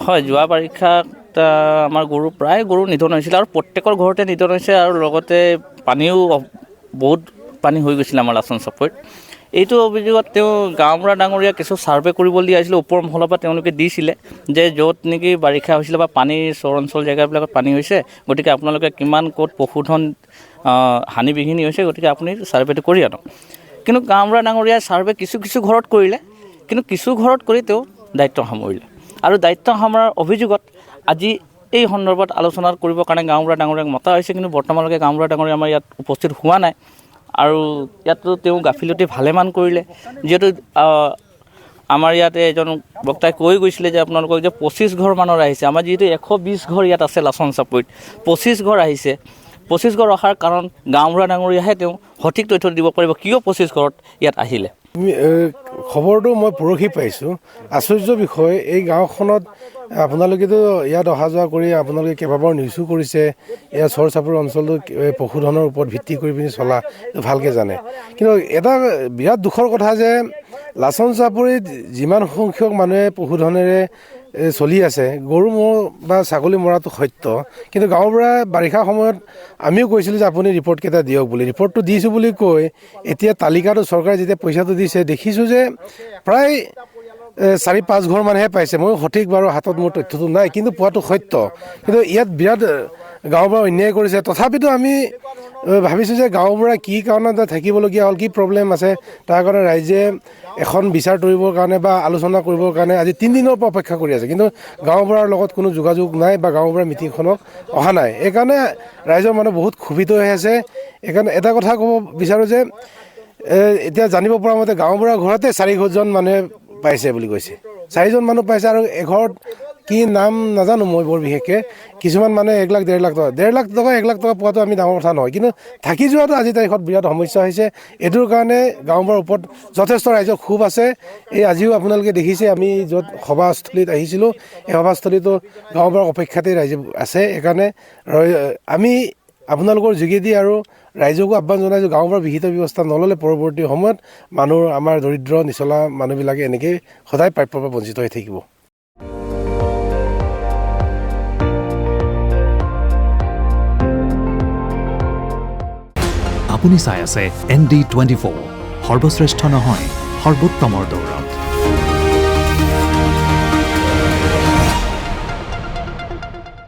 হয়, যোৱা বাৰিষাত আমাৰ প্ৰায় গৰু নিধন হৈছিল আৰু প্ৰত্যেকৰ ঘৰতে নিধন হৈছে আৰু লগতে পানীও বহুত পানী হৈ গৈছিলে আমাৰ লাচন চাপৰিত। এইটো অভিযোগত তেওঁ গাঁওবুঢ়া ডাঙৰীয়া কিছু ছাৰ্ভে কৰিবলৈ দিয়া হৈছিলে, ওপৰ মহলৰ পৰা তেওঁলোকে দিছিলে যে য'ত নেকি বাৰিষা হৈছিলে বা পানীৰ চৰ অঞ্চল জেগাবিলাকত পানী হৈছে, গতিকে আপোনালোকে কিমান ক'ত পশুধন হানি বিঘিনি হৈছে, গতিকে আপুনি ছাৰ্ভেটো কৰি আনক। কিন্তু গাঁওবুঢ়া ডাঙৰীয়াই ছাৰ্ভে কিছু ঘৰত কৰিলে, কিন্তু কিছু ঘৰত কৰি তেওঁ দায়িত্ব সামৰিলে। আৰু দায়িত্ব সামৰাৰ অভিযোগত আজি এই সন্দৰ্ভত আলোচনা কৰিবৰ কাৰণে গাঁওবুঢ়া ডাঙৰীয়াক মতা হৈছে, কিন্তু বৰ্তমানলৈকে গাঁওবুঢ়া ডাঙৰীয়া আমাৰ ইয়াত উপস্থিত হোৱা নাই। আৰু ইয়াতো তেওঁ গাফিলতি ভালেমান কৰিলে, যিহেতু আমাৰ ইয়াতে এজন বক্তাই কৈ গৈছিলে যে আপোনালোকক যে 25 ঘৰ মানৰ আহিছে, আমাৰ যিহেতু 120 ঘৰ ইয়াত আছে লাচন চাপৰিত, 25 ঘৰ আহিছে। 25 ঘৰ অহাৰ কাৰণ গাঁওবুঢ়া ডাঙৰীয়াহে তেওঁ সঠিক তথ্য দিব পাৰিব কিয় 25 ঘৰত ইয়াত আহিলে। খবৰটো মই পৰহি পাইছোঁ। আশ্চৰ্য বিষয়, এই গাঁওখনত আপোনালোকেতো ইয়াত অহা যোৱা কৰি আপোনালোকে কেইবাবাৰ নিউজো কৰিছে, ইয়াৰ চৰ চাপৰ অঞ্চলটো পশুধনৰ ওপৰত ভিত্তি কৰি পিনি চলা ভালকৈ জানে। কিন্তু এটা বিৰাট দুখৰ কথা যে লাচন চাপৰিত যিমান সংখ্যক মানুহে পশুধনেৰে চলি আছে, গৰু ম'হ বা ছাগলী মৰাটো সত্য, কিন্তু গাঁওবুঢ়া বাৰিষা সময়ত আমিও কৈছিলোঁ যে আপুনি ৰিপৰ্টকেইটা দিয়ক বুলি। ৰিপৰ্টটো দিছোঁ বুলি কৈ এতিয়া তালিকাটো চৰকাৰে যেতিয়া পইচাটো দিছে, দেখিছোঁ যে প্ৰায় 4-5 ঘৰ মানহে পাইছে। মই সঠিক বাৰু হাতত মোৰ তথ্যটো নাই, কিন্তু পোৱাটো সত্য। কিন্তু ইয়াত বিৰাট গাঁওবুঢ়া অন্যায় কৰিছে। তথাপিতো আমি ভাবিছোঁ যে গাঁওবুঢ়া কি কাৰণত থাকিবলগীয়া হ'ল, কি প্ৰব্লেম আছে, তাৰ কাৰণে ৰাইজে এখন বিচাৰ কৰিবৰ কাৰণে বা আলোচনা কৰিবৰ কাৰণে আজি 3 দিনৰ পৰা অপেক্ষা কৰি আছে, কিন্তু গাঁওবুঢ়াৰ লগত কোনো যোগাযোগ নাই বা গাঁওবুঢ়াৰ মিটিংখনত অহা নাই। এইকাৰণে ৰাইজৰ মানুহ বহুত ক্ষোভিত হৈ আছে। এইকাৰণে এটা কথা ক'ব বিচাৰোঁ যে এতিয়া জানিব পৰা মতে গাঁওবুঢ়াৰ ঘৰতে 4জন মানুহে পাইছে বুলি কৈছে। 4জন মানুহ পাইছে আৰু এঘৰত কি নাম নাজানো মই বৰ বিশেষকৈ। কিছুমান মানুহে 1 লাখ 1.5 লাখ টকা, 1.5 লাখ টকা 1 লাখ টকা পোৱাটো আমি ডাঙৰ কথা নহয়, কিন্তু থাকি যোৱাটো আজি তাৰিখত বিৰাট সমস্যা হৈছে। এইটোৰ কাৰণে গাঁওবুঢ়াৰ ওপৰত যথেষ্ট ৰাইজৰ ক্ষোভ আছে। এই আজিও আপোনালোকে দেখিছে আমি য'ত সভাস্থলীত আহিছিলোঁ, এই সভাস্থলীতো গাঁওবুঢ়াৰ অপেক্ষাতেই ৰাইজে আছে। সেইকাৰণে আমি আপোনালোকৰ যোগেদি আৰু ৰাইজকো আহ্বান জনাইছোঁ, গাঁওবুঢ়াৰ বিহিত ব্যৱস্থা নল'লে পৰৱৰ্তী সময়ত আমাৰ দৰিদ্ৰ নিচলা মানুহবিলাকে এনেকৈ সদায় প্ৰাপ্যৰ পৰা বঞ্চিত হৈ থাকিব। আপুনি চাই আছে ND24, সৰ্বশ্ৰেষ্ঠ নহয় সৰ্বোত্তমৰ দৌৰ।